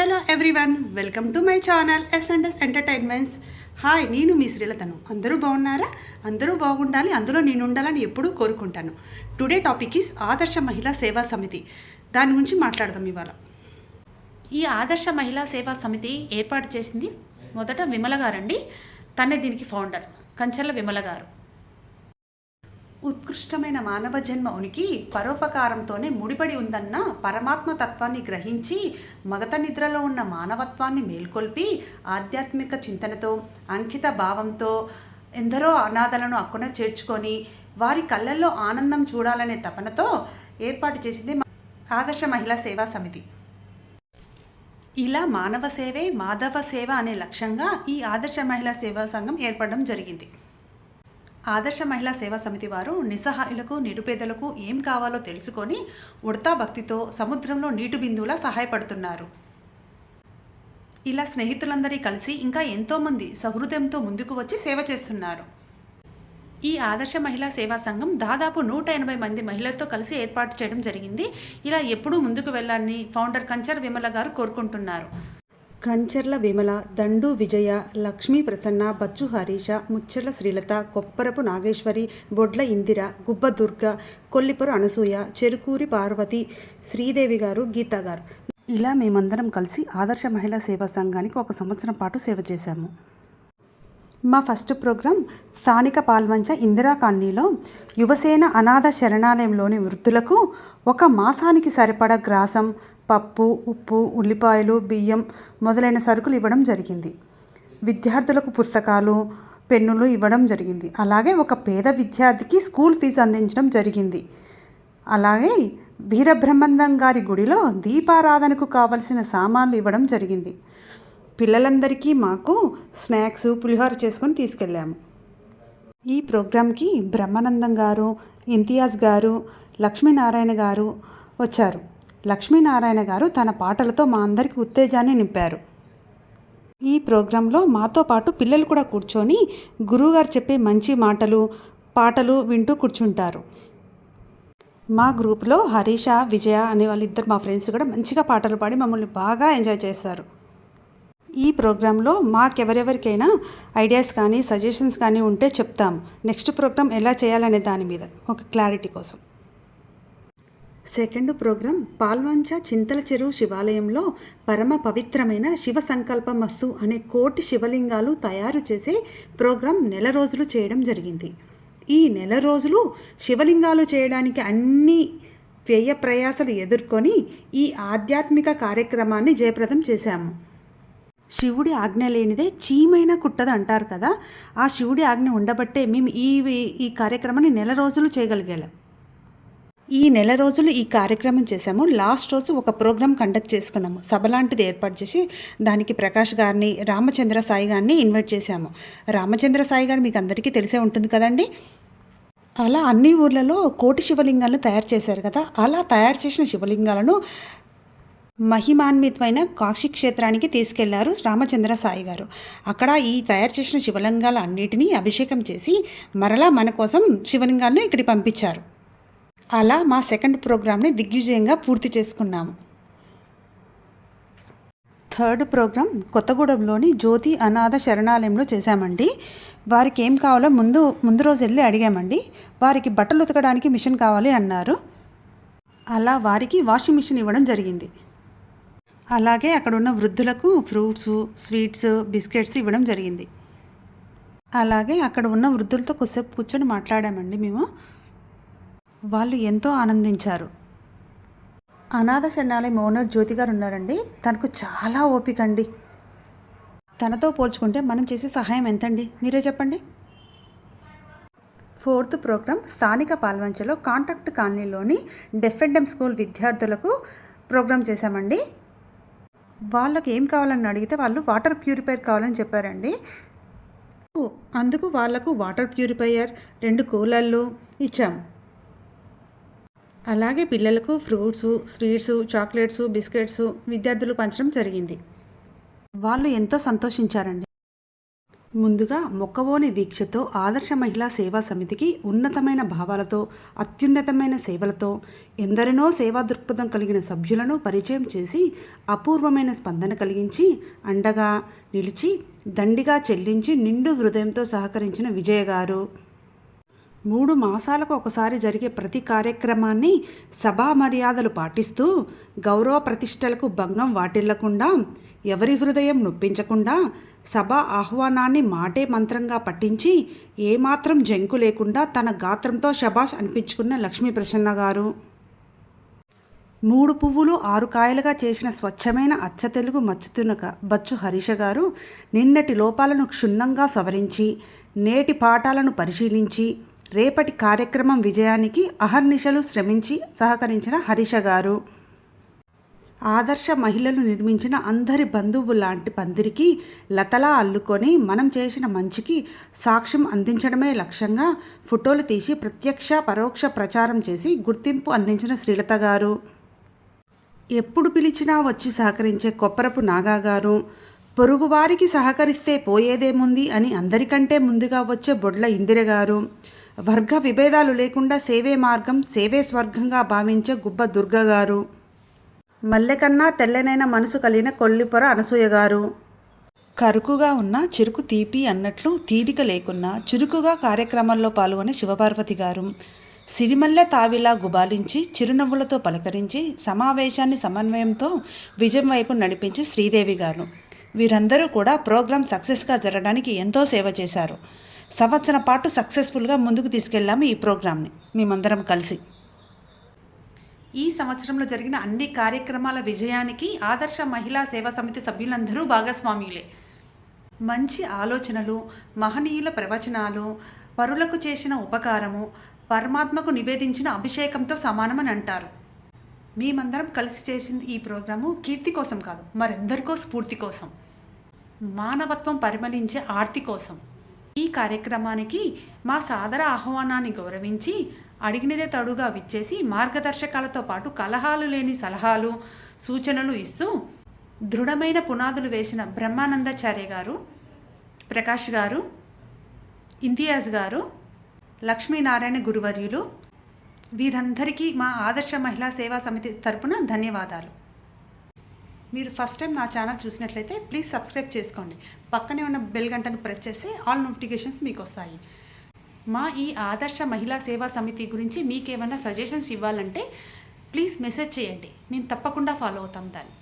Hello everyone, welcome to my channel ఎస్&ఎస్ entertainments. Hi, నేను మీ శ్రీలతను. అందరూ బాగున్నారా? అందరూ బాగుండాలి, అందులో నేను ఉండాలని ఎప్పుడూ కోరుకుంటాను. టుడే టాపిక్ ఈస్ ఆదర్శ మహిళా సేవా సమితి. దాని గురించి మాట్లాడదాం ఇవాళ. ఈ ఆదర్శ మహిళా సేవా సమితి ఏర్పాటు చేసింది మొదట విమల గారండి. తనే దీనికి ఫౌండర్, కంచర్ల విమల గారు. ఉత్కృష్టమైన మానవ జన్మ ఉనికి పరోపకారంతోనే ముడిపడి ఉందన్న పరమాత్మ తత్వాన్ని గ్రహించి మగత నిద్రలో ఉన్న మానవత్వాన్ని మేల్కొల్పి ఆధ్యాత్మిక చింతనతో అంకిత భావంతో ఎందరో అనాథలను అక్కున చేర్చుకొని వారి కళ్ళల్లో ఆనందం చూడాలనే తపనతో ఏర్పాటు చేసింది ఆదర్శ మహిళా సేవా సమితి. ఇలా మానవ సేవే మాధవ సేవ అనే లక్ష్యంగా ఈ ఆదర్శ మహిళా సేవా సంఘం ఏర్పడడం జరిగింది. ఆదర్శ మహిళా సేవా సమితి వారు నిస్సహాయులకు నిరుపేదలకు ఏం కావాలో తెలుసుకొని ఉడతా భక్తితో సముద్రంలో నీటి బిందువులా సహాయపడుతున్నారు. ఇలా స్నేహితులందరి కలిసి ఇంకా ఎంతోమంది సహృదయంతో ముందుకు వచ్చి సేవ చేస్తున్నారు. ఈ ఆదర్శ మహిళా సేవా సంఘం దాదాపు 180 మంది మహిళలతో కలిసి ఏర్పాటు చేయడం జరిగింది. ఇలా ఎప్పుడూ ముందుకు వెళ్ళాలని ఫౌండర్ కంచర్ విమల గారు కోరుకుంటున్నారు. కంచర్ల విమల, దండు విజయ, లక్ష్మీ ప్రసన్న, బచ్చు హరీష, ముచ్చర్ల శ్రీలత, కొప్పరపు నాగేశ్వరి, బొడ్ల ఇందిర, గుబ్బ దుర్గ, కొల్లిపుర అనసూయ, చెరుకూరి పార్వతి, శ్రీదేవి గారు, గీత గారు, ఇలా మేమందరం కలిసి ఆదర్శ మహిళా సేవా సంఘానికి 1 సంవత్సరం పాటు సేవ చేశాము. మా ఫస్ట్ ప్రోగ్రాం స్థానిక పాల్వంచ ఇందిరా కాలనీలో యువసేన అనాథ శరణాలయంలోని వృద్ధులకు 1 మాసానికి సరిపడా గ్రాసం, పప్పు, ఉప్పు, ఉల్లిపాయలు, బియ్యం మొదలైన సరుకులు ఇవ్వడం జరిగింది. విద్యార్థులకు పుస్తకాలు, పెన్నులు ఇవ్వడం జరిగింది. అలాగే ఒక పేద విద్యార్థికి స్కూల్ ఫీజు అందించడం జరిగింది. అలాగే వీరబ్రహ్మానందం గారి గుడిలో దీపారాధనకు కావలసిన సామాన్లు ఇవ్వడం జరిగింది. పిల్లలందరికీ మాకు స్నాక్స్, పులిహోర చేసుకొని తీసుకెళ్ళాము. ఈ ప్రోగ్రాంకి బ్రహ్మానందం గారు, ఇంతియాజ్ గారు, లక్ష్మీనారాయణ గారు వచ్చారు. లక్ష్మీనారాయణ గారు తన పాటలతో మా అందరికీ ఉత్తేజాన్ని నింపారు. ఈ ప్రోగ్రాంలో మాతో పాటు పిల్లలు కూడా కూర్చొని గురువుగారు చెప్పే మంచి పాటలు వింటూ కూర్చుంటారు. మా గ్రూప్లో హరీష, విజయ అనే వాళ్ళిద్దరు మా ఫ్రెండ్స్ కూడా మంచిగా పాటలు పాడి మమ్మల్ని బాగా ఎంజాయ్ చేస్తారు. ఈ ప్రోగ్రాంలో మాకెవరెవరికైనా ఐడియాస్ కానీ సజెషన్స్ కానీ ఉంటే చెప్తాము. నెక్స్ట్ ప్రోగ్రాం ఎలా చేయాలనే దాని మీద ఒక క్లారిటీ కోసం. సెకండ్ ప్రోగ్రాం పాల్వంచ చింతల చెరువు శివాలయంలో పరమ పవిత్రమైన శివ సంకల్పమస్తు అనే 1,000,000 శివలింగాలు తయారు చేసే ప్రోగ్రాం 1 నెల రోజులు చేయడం జరిగింది. ఈ 1 నెల రోజులు శివలింగాలు చేయడానికి అన్ని వ్యయ ప్రయాసాలు ఎదుర్కొని ఈ ఆధ్యాత్మిక కార్యక్రమాన్ని జయప్రదం చేశాము. శివుడి ఆజ్ఞ లేనిదే చీమైనా కుట్టదు అంటారు కదా, ఆ శివుడి ఆజ్ఞ ఉండబట్టే మేము ఈ కార్యక్రమాన్ని 1 నెల రోజులు చేయగలిగాం. ఈ 1 నెల రోజులు ఈ కార్యక్రమం చేశాము. లాస్ట్ రోజు ఒక ప్రోగ్రాం కండక్ట్ చేసుకున్నాము. సభ లాంటిది ఏర్పాటు చేసి దానికి ప్రకాష్ గారిని, రామచంద్ర సాయి గారిని ఇన్వైట్ చేశాము. రామచంద్ర సాయి గారు మీకు అందరికీ తెలిసే ఉంటుంది కదండి. అలా అన్ని ఊర్లలో 1,000,000 శివలింగాలను తయారు చేశారు కదా. అలా తయారు చేసిన శివలింగాలను మహిమాన్వితమైన కాశీ క్షేత్రానికి తీసుకెళ్లారు రామచంద్ర సాయి గారు. అక్కడ ఈ తయారు చేసిన శివలింగాల అన్నిటినీ అభిషేకం చేసి మరలా మన కోసం శివలింగాలను ఇక్కడికి పంపించారు. అలా మా సెకండ్ ప్రోగ్రామ్ని దిగ్విజయంగా పూర్తి చేసుకున్నాము. థర్డ్ ప్రోగ్రాం కొత్తగూడెంలోని జ్యోతి అనాథ శరణాలయంలో చేశామండి. వారికి ఏం కావాలో ముందు రోజు వెళ్ళి అడిగామండి. వారికి బట్టలు ఉతకడానికి మిషన్ కావాలి అన్నారు. అలా వారికి వాషింగ్ మిషన్ ఇవ్వడం జరిగింది. అలాగే అక్కడ ఉన్న వృద్ధులకు ఫ్రూట్స్, స్వీట్స్, బిస్కెట్స్ ఇవ్వడం జరిగింది. అలాగే అక్కడ ఉన్న వృద్ధులతో కొద్దిసేపు కూర్చొని మాట్లాడామండి మేము. వాళ్ళు ఎంతో ఆనందించారు. అనాథ శరణాలయం ఓనర్ జ్యోతి గారు ఉన్నారండి. తనకు చాలా ఓపిక అండి. తనతో పోల్చుకుంటే మనం చేసే సహాయం ఎంతండి, మీరే చెప్పండి. ఫోర్త్ ప్రోగ్రాం స్థానిక పాల్వంచలో కాంట్రాక్ట్ కాలనీలోని డెఫ్ అండ్ డమ్ స్కూల్ విద్యార్థులకు ప్రోగ్రాం చేశామండి. వాళ్ళకి ఏం కావాలని అడిగితే వాళ్ళు వాటర్ ప్యూరిఫైయర్ కావాలని చెప్పారండి. అందుకు వాళ్లకు వాటర్ ప్యూరిఫైయర్, 2 కూలర్లు ఇచ్చాము. అలాగే పిల్లలకు ఫ్రూట్స్, స్వీట్స్, చాక్లెట్స్, బిస్కెట్స్ విద్యార్థులు పంచడం జరిగింది. వాళ్ళు ఎంతో సంతోషించారండి. ముందుగా మొక్కవోని దీక్షతో ఆదర్శ మహిళా సేవా సమితికి ఉన్నతమైన భావాలతో అత్యున్నతమైన సేవలతో ఎందరినో సేవా దృక్పథం కలిగిన సభ్యులను పరిచయం చేసి అపూర్వమైన స్పందన కలిగించి అండగా నిలిచి దండిగా చెల్లించి నిండు హృదయంతో సహకరించిన విజయ గారు 3 మాసాలకు ఒకసారి జరిగే ప్రతి కార్యక్రమాన్ని సభా మర్యాదలు పాటిస్తూ గౌరవ ప్రతిష్టలకు భంగం వాటిల్లకుండా ఎవరి హృదయం నొప్పించకుండా సభ ఆహ్వానాన్ని మాటే మంత్రంగా పట్టించి ఏమాత్రం జంకు లేకుండా తన గాత్రంతో శబాష్ అనిపించుకున్న లక్ష్మీ ప్రసన్న గారు 3 పువ్వులు 6 కాయలుగా చేసిన స్వచ్ఛమైన అచ్చ తెలుగు మచ్చుతునక బచ్చు హరీష గారు నిన్నటి లోపాలను క్షుణ్ణంగా సవరించి నేటి పాఠాలను పరిశీలించి రేపటి కార్యక్రమం విజయానికి అహర్నిశలు శ్రమించి సహకరించిన హరీష గారు ఆదర్శ మహిళలు నిర్మించిన అందరి బంధువు లాంటి పందిరికి లతలా అల్లుకొని మనం చేసిన మంచికి సాక్ష్యం అందించడమే లక్ష్యంగా ఫోటోలు తీసి ప్రత్యక్ష పరోక్ష ప్రచారం చేసి గుర్తింపు అందించిన శ్రీలత గారు ఎప్పుడు పిలిచినా వచ్చి సహకరించే కొప్పరపు నాగా గారు పొరుగువారికి సహకరిస్తే పోయేదేముంది అని అందరికంటే ముందుగా వచ్చే బొడ్ల ఇందిర గారు వర్గ విభేదాలు లేకుండా సేవే మార్గం సేవే స్వర్గంగా భావించే గుబ్బ దుర్గ గారు మల్లెకన్నా తెల్లనైన మనసు కలిగిన కొల్లిపొర అనసూయ గారు కరుకుగా ఉన్న చిరుకు తీపి అన్నట్లు తీరిక లేకున్నా చురుకుగా కార్యక్రమంలో పాల్గొనే శివపార్వతి గారు సిరిమల్లె తావిలా గుబాలించి చిరునవ్వులతో పలకరించి సమావేశాన్ని సమన్వయంతో విజయం వైపు నడిపించి శ్రీదేవి గారు వీరందరూ కూడా ప్రోగ్రాం సక్సెస్గా జరగడానికి ఎంతో సేవ చేశారు. సంవత్సరం పాటు సక్సెస్ఫుల్గా ముందుకు తీసుకెళ్ళాము ఈ ప్రోగ్రామ్ని మేమందరం కలిసి. ఈ సంవత్సరంలో జరిగిన అన్ని కార్యక్రమాల విజయానికి ఆదర్శ మహిళా సేవా సమితి సభ్యులందరూ భాగస్వామ్యులే. మంచి ఆలోచనలు, మహనీయుల ప్రవచనాలు, పరులకు చేసిన ఉపకారము పరమాత్మకు నివేదించిన అభిషేకంతో సమానమని అంటారు. మేమందరం కలిసి చేసిన ఈ ప్రోగ్రాము కీర్తి కోసం కాదు, మరెందరికో స్ఫూర్తి కోసం, మానవత్వం పరిమళించే ఆర్తి కోసం. ఈ కార్యక్రమానికి మా సాదర ఆహ్వానాన్ని గౌరవించి అడిగినదే తడుగా విచ్చేసి మార్గదర్శకాలతో పాటు కలహాలు లేని సలహాలు సూచనలు ఇస్తూ దృఢమైన పునాదులు వేసిన బ్రహ్మానందాచార్య గారు, ప్రకాష్ గారు, ఇంతియాజ్ గారు, లక్ష్మీనారాయణ గురువర్యులు వీరందరికీ మా ఆదర్శ మహిళా సేవా సమితి తరపున ధన్యవాదాలు. మీరు ఫస్ట్ టైం నా ఛానల్ చూసినట్లయితే ప్లీజ్ సబ్స్క్రైబ్ చేసుకోండి. పక్కనే ఉన్న బెల్ గంటను ప్రెస్ చేస్తే ఆల్ నోటిఫికేషన్స్ మీకు వస్తాయి. మా ఈ ఆదర్శ మహిళా సేవా సమితి గురించి మీకేమైనా సజెషన్స్ ఇవ్వాలంటే ప్లీజ్ మెసేజ్ చేయండి, మేము తప్పకుండా ఫాలో అవుతాం దాన్ని.